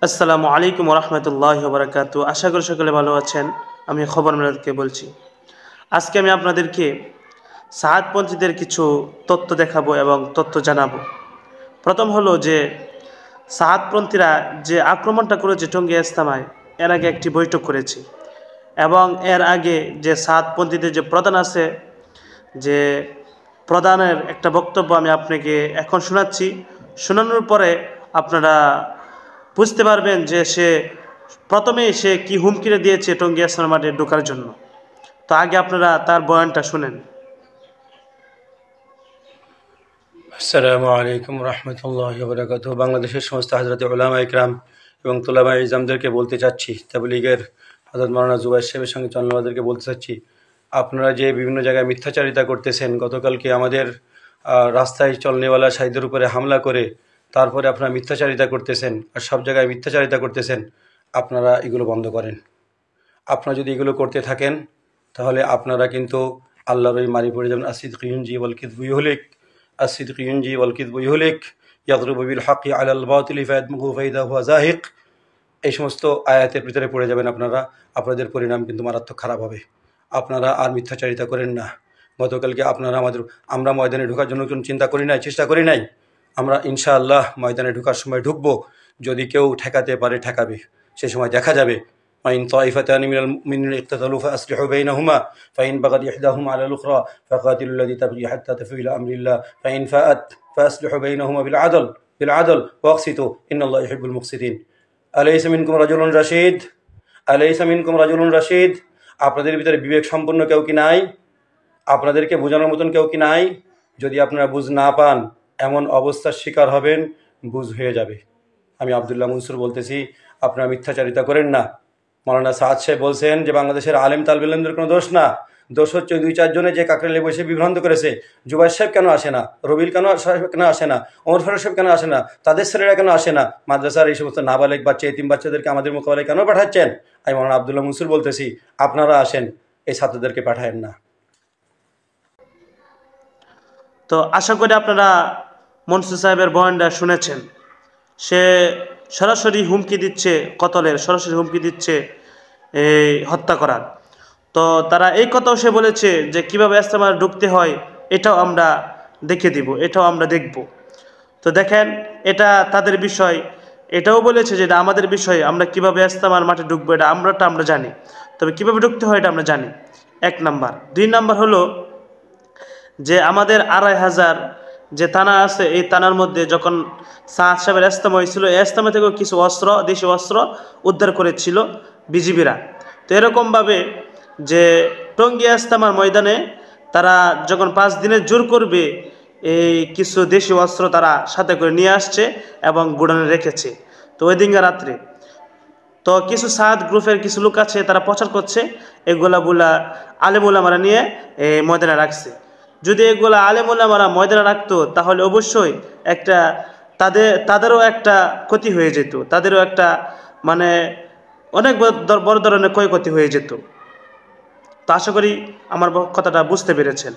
আসসালামু আলাইকুম রহমতুল্লাহ বারাকাতু। আশা করি সকলে ভালো আছেন। আমি খবর মিলাদকে বলছি। আজকে আমি আপনাদেরকে সাহাদপন্থীদের কিছু তথ্য দেখাবো এবং তথ্য জানাবো। প্রথম হলো যে সাহাদপন্থীরা যে আক্রমণটা করেছে টঙ্গী ইস্তেমায়, এর আগে একটি বৈঠক করেছে এবং এর আগে যে সাহাদপন্থীদের যে প্রধান আছে, যে প্রধানের একটা বক্তব্য আমি আপনাকে এখন শোনাচ্ছি। শোনানোর পরে আপনারা বুঝতে পারবেন যে প্রথমেই সে কি হুমকিরে দিয়েছে টঙ্গী ইস্তেমার মাঠে ঢোকার জন্য। তো আগে আপনারা তার বয়ানটা শুনেন। আসসালামু আলাইকুম রহমতুল্লাহি ওয়া বারাকাতুহু। বাংলাদেশের সমস্ত হযরত উলামা ইকরাম এবং তুলামা ইজামদেরকে বলতে চাচ্ছি, তাবলীগের হযরত মাওলানা জুবায়ের সাহেবের সঙ্গে চন্দ্রবাদেরকে বলতে চাচ্ছি, আপনারা যে বিভিন্ন জায়গায় মিথ্যাচারিতা করতেছেন, গতকালকে আমাদের রাস্তায় চলনেওয়ালা সাইদের উপরে হামলা করে তারপরে আপনারা মিথ্যাচারিতা করতেছেন আর সব জায়গায় মিথ্যাচারিতা করতেছেন। আপনারা এগুলো বন্ধ করেন। আপনারা যদি এগুলো করতে থাকেন তাহলে আপনারা কিন্তু আল্লাহর ওই মারি পড়ে যাবেন। আসিদকু ইউনজি ওয়াল কিযবু ইহলিক, আসিদকু ইউনজি ওয়াল কিযবু ইহলিক, ইয়াদরিবু বিল হাক্কি আলাল বাতিলি ফায়াদমুগু ফাইদা হুয়া জাহিক। এই সমস্ত আয়াতের ভিতরে পড়ে যাবেন আপনারা। আপনাদের পরিণাম কিন্তু মারাত্মক খারাপ হবে। আপনারা আর মিথ্যাচারিতা করেন না। গতকালকে আমরা ময়দানে ঢোকার জন্য কোনো চিন্তা করি নাই, চেষ্টা করি নাই। আমরা ইনশাআল্লাহ ময়দানে ঢোকার সময় ঢুকবো। যদি কেউ ঠেকাতে পারে ঠেকাবে, সে সময় দেখা যাবে। وإن طائفتان من المؤمنين اقتتلوا فأصلحوا بينهما فإن بغت إحداهما على الأخرى فقاتلوا التي تبغي حتى تفيء إلى أمر الله فإن فاءت فأصلحوا بينهما بالعدل واقسطوا إن الله يحب المقسطين أليس منكم رجل رشيد أليس منكم رجل رشيد। আপনাদের ভিতরে বিবেক সম্পন্ন কেউ কি নাই? আপনাদেরকে বোঝানোর মতন কেউ কি নাই? যদি আপনারা বুঝ না পান, এমন অবস্থার শিকার হবেন, বুঝ হয়ে যাবে। আমি আব্দুল্লাহ মনসুর বলতেছি, আপনারা মিথ্যাচারিতা করেন না। মাওলানা সাদ সাহেব বলছেন যে বাংলাদেশের আলেম তালবেলেমদের কোনো দোষ না, দোষ হচ্ছে দুই চারজনে যে কাকরাইলে বসে বিভ্রান্ত করেছে। জুবাইর সাহেব কেন আসে না? রবিল কেন আসে না? ওমর ফারুক সাহেব কেন আসে না? তাদের ছেলেরা কেন আসে না? মাদ্রাসার এই সমস্ত নাবালেগ বাচ্চা, এতিম বাচ্চাদেরকে আমাদের মোকাবেলায় কেন পাঠাচ্ছেন? আমি মাওলানা আব্দুল্লাহ মনসুর বলতেছি, আপনারা আসেন, এই ছাত্রদেরকে পাঠায়েন না। তো আশা করি আপনারা মনসুর সাহেবের বয়ানটা শুনেছেন। সে সরাসরি হুমকি দিচ্ছে কতলের, সরাসরি হুমকি দিচ্ছে এই হত্যা করার। তো তারা এই কথাও সে বলেছে যে কিভাবে ইস্তেমায় ঢুকতে হয় এটাও আমরা দেখে দিব, এটাও আমরা দেখব। তো দেখেন, এটা তাদের বিষয়। এটাও বলেছে যে এটা আমাদের বিষয়, আমরা কিভাবে ইস্তেমার মাঠে ঢুকবো এটা আমরা জানি, তবে কিভাবে ঢুকতে হয় এটা আমরা জানি। 1 নাম্বার। 2 নাম্বার হলো যে আমাদের 2500 যে থানা আছে, এই থানার মধ্যে যখন সাদ সাহেবের ইস্তেমা হয়েছিল, এই ইস্তেমা থেকেও কিছু অস্ত্র, দেশীয় অস্ত্র উদ্ধার করেছিল বিজিবিরা। তো এরকমভাবে যে টঙ্গী ইস্তেমার ময়দানে তারা যখন 5 দিনের জোর করবে, এই কিছু দেশীয় অস্ত্র তারা সাথে করে নিয়ে আসছে এবং গোডাউনে রেখেছে। তো ওই দিনকার রাত্রে তো কিছু সাদ গ্রুপের কিছু লোক আছে, তারা প্রচার করছে এগুলা আলেম ওলামারা নিয়ে এই ময়দানে রাখছে। যদি এগুলা আলেম ওলামারা ময়দানে রাখতো তাহলে অবশ্যই একটা তাদেরও একটা ক্ষতি হয়ে যেত, তাদেরও একটা মানে অনেক বড় ধরনের ক্ষয়ক্ষতি হয়ে যেত। তো আশা করি আমার কথাটা বুঝতে পেরেছেন।